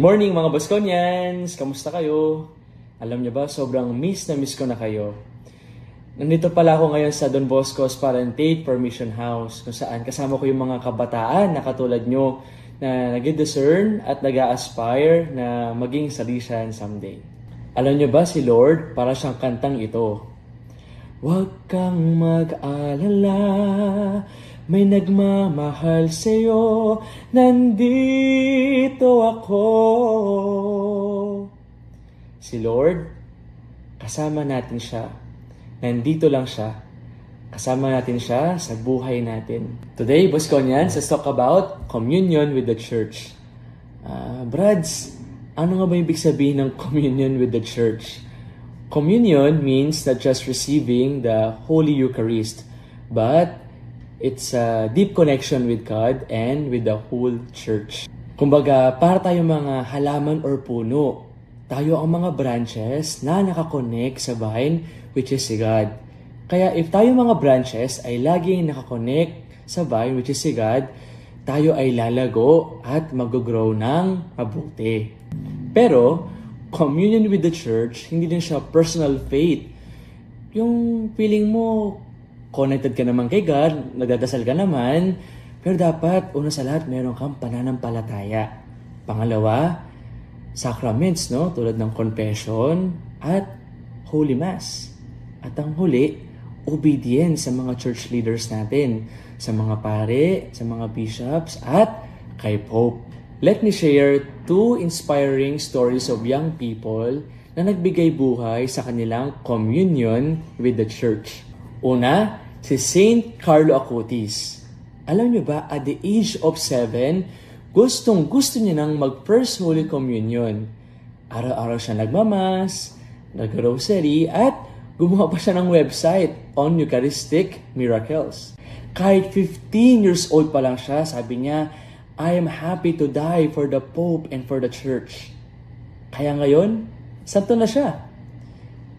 Good morning mga Bosconians! Kamusta kayo? Alam niyo ba, sobrang miss na miss ko na kayo. Nandito pala ako ngayon sa Don Bosco's Parentate Permission House kung saan kasama ko yung mga kabataan na katulad nyo na nag-discern at nag-aspire na maging salesian someday. Alam niyo ba si Lord, para siyang kantang ito. Huwag kang mag-alala, may nagmamahal sa'yo, nandito ako. Si Lord, kasama natin siya. Nandito lang siya. Kasama natin siya sa buhay natin. Today, Bosconians, let's talk about communion with the church. Brads, ano nga ba ibig sabihin ng communion with the church? Communion means not just receiving the Holy Eucharist, but it's a deep connection with God and with the whole church. Kumbaga, para tayong mga halaman or puno, tayo ang mga branches na nakakonect sa vine, which is si God. Kaya if tayo mga branches ay laging nakakonect sa vine, which is si God, tayo ay lalago at mag-grow ng mabuti. Pero, communion with the church, hindi din siya personal faith. Yung feeling mo, connected ka naman kay God, nagdadasal ka naman, pero dapat, una sa lahat, meron kang pananampalataya. Pangalawa, sacraments, no? Tulad ng confession at Holy Mass. At ang huli, obedience sa mga church leaders natin, sa mga pare, sa mga bishops, at kay Pope. Let me share 2 inspiring stories of young people na nagbigay buhay sa kanilang communion with the church. Una, si Saint Carlo Acutis. Alam niyo ba, at the age of 7, gustong-gusto niya nang mag-First Holy Communion. Araw-araw siya nagmamas, nag-rosary, at gumawa pa siya ng website on Eucharistic Miracles. Kahit 15 years old pa lang siya, sabi niya, I am happy to die for the Pope and for the Church. Kaya ngayon, santo na siya.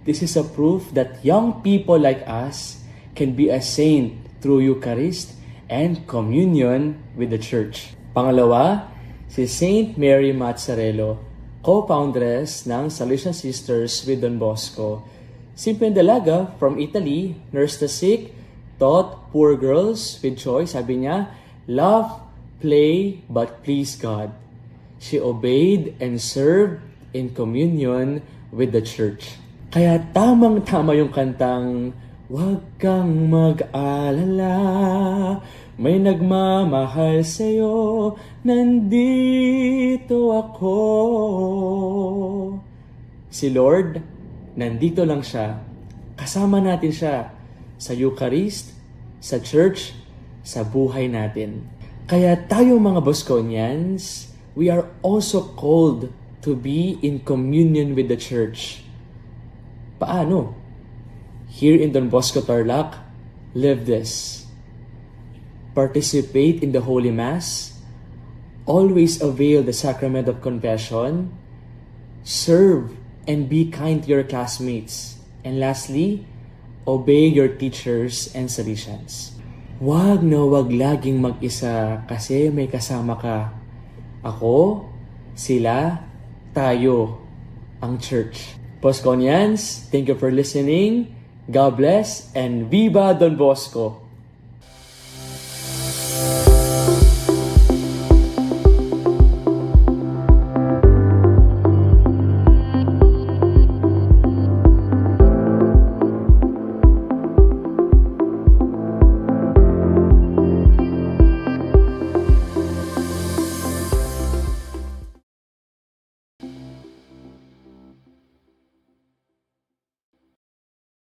This is a proof that young people like us can be a saint through Eucharist and communion with the Church. Pangalawa, si Saint Mary Mazzarello, co-foundress ng Salesian Sisters with Don Bosco. Simpleng dalaga from Italy, nursed the sick, taught poor girls with joy. Sabi niya, love, play, but please God. She obeyed and served in communion with the church. Kaya tamang-tama yung kantang, huwag kang mag-alala, may nagmamahal sa'yo, nandito ako. Si Lord, nandito lang siya. Kasama natin siya sa Eucharist, sa church, sa buhay natin. Kaya tayo mga Bosconians, we are also called to be in communion with the church. Paano? Here in Don Bosco Tarlac, live this. Participate in the Holy Mass. Always avail the sacrament of confession. Serve and be kind to your classmates. And lastly, obey your teachers and Salesians. Wag na wag laging mag-isa kasi may kasama ka. Ako, sila, tayo, ang church. Bosconians, thank you for listening. God bless and Viva Don Bosco!